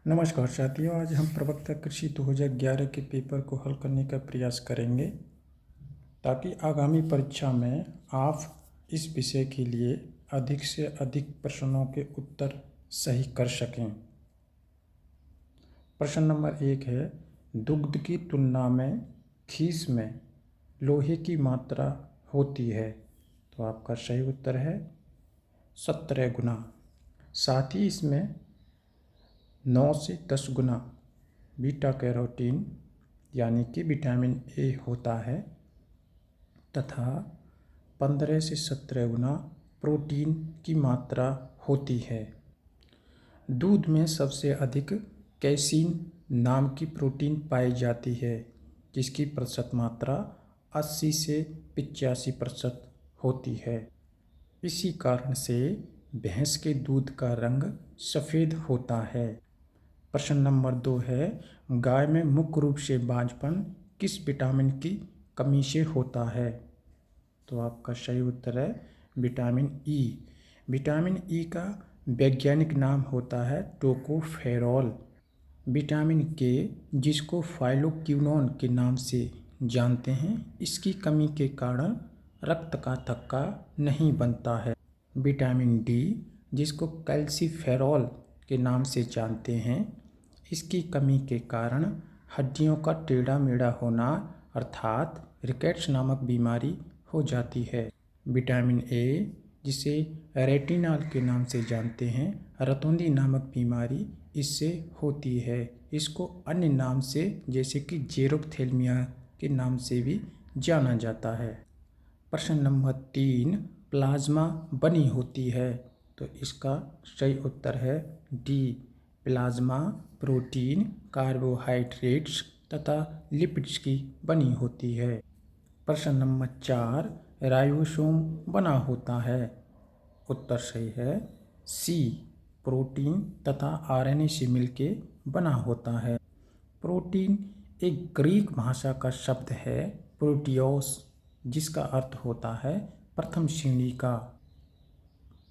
नमस्कार साथियों, आज हम प्रवक्ता कृषि 2011 के पेपर को हल करने का प्रयास करेंगे ताकि आगामी परीक्षा में आप इस विषय के लिए अधिक से अधिक प्रश्नों के उत्तर सही कर सकें। प्रश्न नंबर 1 है, दुग्ध की तुलना में खीस में लोहे की मात्रा होती है। तो आपका सही उत्तर है 17 गुना। साथ ही इसमें 9 से 10 गुना बीटा कैरोटीन यानी कि विटामिन ए होता है तथा 15 से 17 गुना प्रोटीन की मात्रा होती है। दूध में सबसे अधिक कैसीन नाम की प्रोटीन पाई जाती है, जिसकी प्रतिशत मात्रा 80 से 85% होती है। इसी कारण से भैंस के दूध का रंग सफ़ेद होता है। प्रश्न नंबर 2 है, गाय में मुख्य रूप से बांझपन किस विटामिन की कमी से होता है। तो आपका सही उत्तर है विटामिन ई। विटामिन ई का वैज्ञानिक नाम होता है टोकोफेरॉल। विटामिन के, जिसको फाइलोक्विनोन के नाम से जानते हैं, इसकी कमी के कारण रक्त का थक्का नहीं बनता है। विटामिन डी, जिसको कैल्सीफेरॉल के नाम से जानते हैं, इसकी कमी के कारण हड्डियों का टेढ़ा मेढ़ा होना अर्थात रिकेट्स नामक बीमारी हो जाती है। विटामिन ए, जिसे रेटिनॉल के नाम से जानते हैं, रतौंधी नामक बीमारी इससे होती है। इसको अन्य नाम से जैसे कि जेरोप्थेल्मिया के नाम से भी जाना जाता है। प्रश्न नंबर 3, प्लाज्मा बनी होती है। तो इसका सही उत्तर है डी। प्लाज्मा प्रोटीन, कार्बोहाइड्रेट्स तथा लिपिड्स की बनी होती है। प्रश्न नंबर 4, राइबोसोम बना होता है। उत्तर सही है सी। प्रोटीन तथा आरएनए से मिलके बना होता है। प्रोटीन एक ग्रीक भाषा का शब्द है प्रोटियोस, जिसका अर्थ होता है प्रथम श्रेणी का।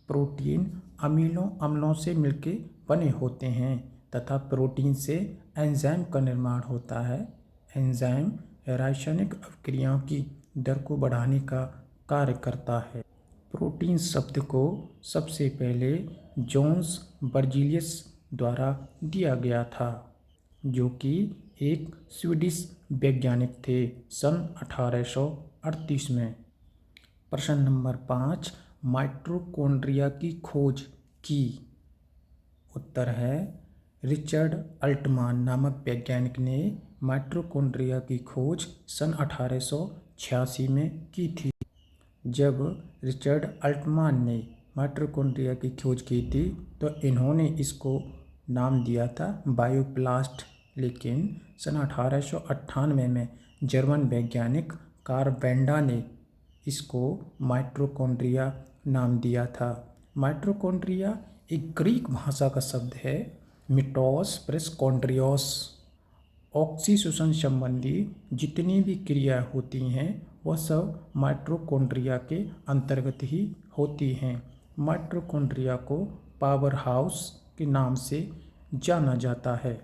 प्रोटीन अमीनो अम्लों से मिलके बने होते हैं तथा प्रोटीन से एंजाइम का निर्माण होता है। एंजाइम रासायनिक अभिक्रियाओं की दर को बढ़ाने का कार्य करता है। प्रोटीन शब्द को सबसे पहले जोन्स बर्जीलियस द्वारा दिया गया था, जो कि एक स्वीडिश वैज्ञानिक थे सन 1838 में। प्रश्न नंबर 5, माइटोकॉन्ड्रिया की खोज की। उत्तर है रिचर्ड अल्टमान नामक वैज्ञानिक ने माइटोकॉन्ड्रिया की खोज सन 1886 में की थी। जब रिचर्ड अल्टमान ने माइटोकॉन्ड्रिया की खोज की थी तो इन्होंने इसको नाम दिया था बायोप्लास्ट, लेकिन सन 1898 में जर्मन वैज्ञानिक कार्ल बेंडा ने इसको माइटोकॉन्ड्रिया नाम दिया था। माइटोकॉन्ड्रिया एक ग्रीक भाषा का शब्द है मिटोस प्लस कॉन्ड्रियोस। ऑक्सीजन संबंधी जितनी भी क्रिया होती हैं वह सब माइटोकॉन्ड्रिया के अंतर्गत ही होती हैं। माइटोकॉन्ड्रिया को पावर हाउस के नाम से जाना जाता है।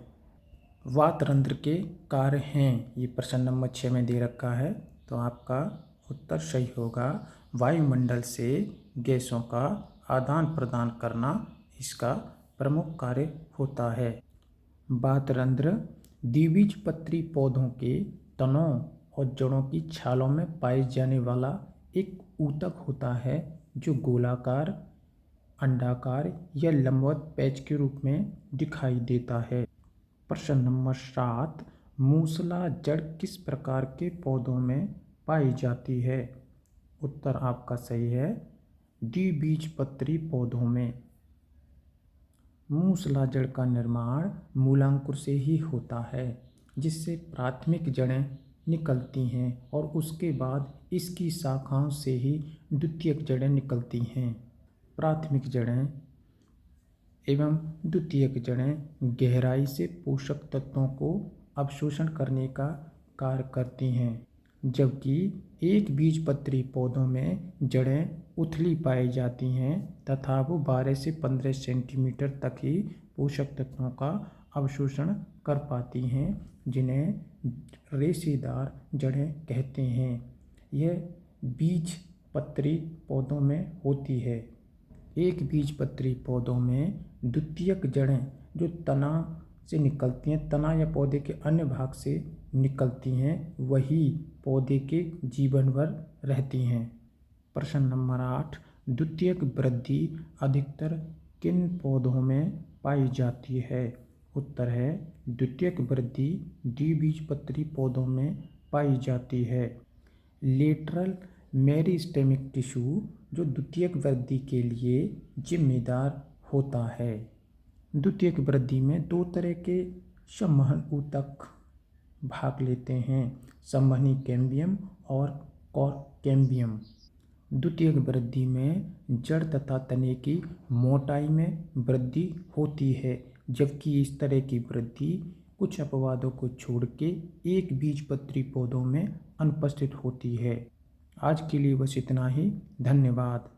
वातरंध्र के कार्य हैं, ये प्रश्न नंबर 6 में दे रखा है। तो आपका उत्तर सही होगा वायुमंडल से गैसों का आदान प्रदान करना इसका प्रमुख कार्य होता है। वातरंध्र द्विबीजपत्री पौधों के तनों और जड़ों की छालों में पाए जाने वाला एक ऊतक होता है जो गोलाकार, अंडाकार या लंबवत पैच के रूप में दिखाई देता है। प्रश्न नंबर 7, मूसला जड़ किस प्रकार के पौधों में पाई जाती है। उत्तर आपका सही है द्विबीजपत्री पौधों में। मूसला जड़ का निर्माण मूलांकुर से ही होता है, जिससे प्राथमिक जड़ें निकलती हैं और उसके बाद इसकी शाखाओं से ही द्वितीयक जड़ें निकलती हैं। प्राथमिक जड़ें एवं द्वितीयक जड़ें गहराई से पोषक तत्वों को अवशोषण करने का कार्य करती हैं, जबकि एक बीजपत्री पौधों में जड़ें उथली पाई जाती हैं तथा वो 12 से 15 सेंटीमीटर तक ही पोषक तत्वों का अवशोषण कर पाती हैं, जिन्हें रेशेदार जड़ें कहते हैं। यह बीजपत्री पौधों में होती है। एक बीजपत्री पौधों में द्वितीयक जड़ें जो तना से निकलती हैं, तना या पौधे के अन्य भाग से निकलती हैं, वही पौधे के जीवन भर रहती हैं। प्रश्न नंबर 8, द्वितीयक वृद्धि अधिकतर किन पौधों में पाई जाती है? उत्तर है द्वितीयक वृद्धि द्विबीजपत्री पौधों में पाई जाती है। लेटरल मेरिस्टेमिक टिश्यू जो द्वितीयक वृद्धि के लिए जिम्मेदार होता है। द्वितीयक वृद्धि में दो तरह के संवहन ऊतक भाग लेते हैं, संवहनी कैम्बियम और कैम्बियम। द्वितीयक वृद्धि में जड़ तथा तने की मोटाई में वृद्धि होती है, जबकि इस तरह की वृद्धि कुछ अपवादों को छोड़ के एक बीजपत्री पौधों में अनुपस्थित होती है। आज के लिए बस इतना ही। धन्यवाद।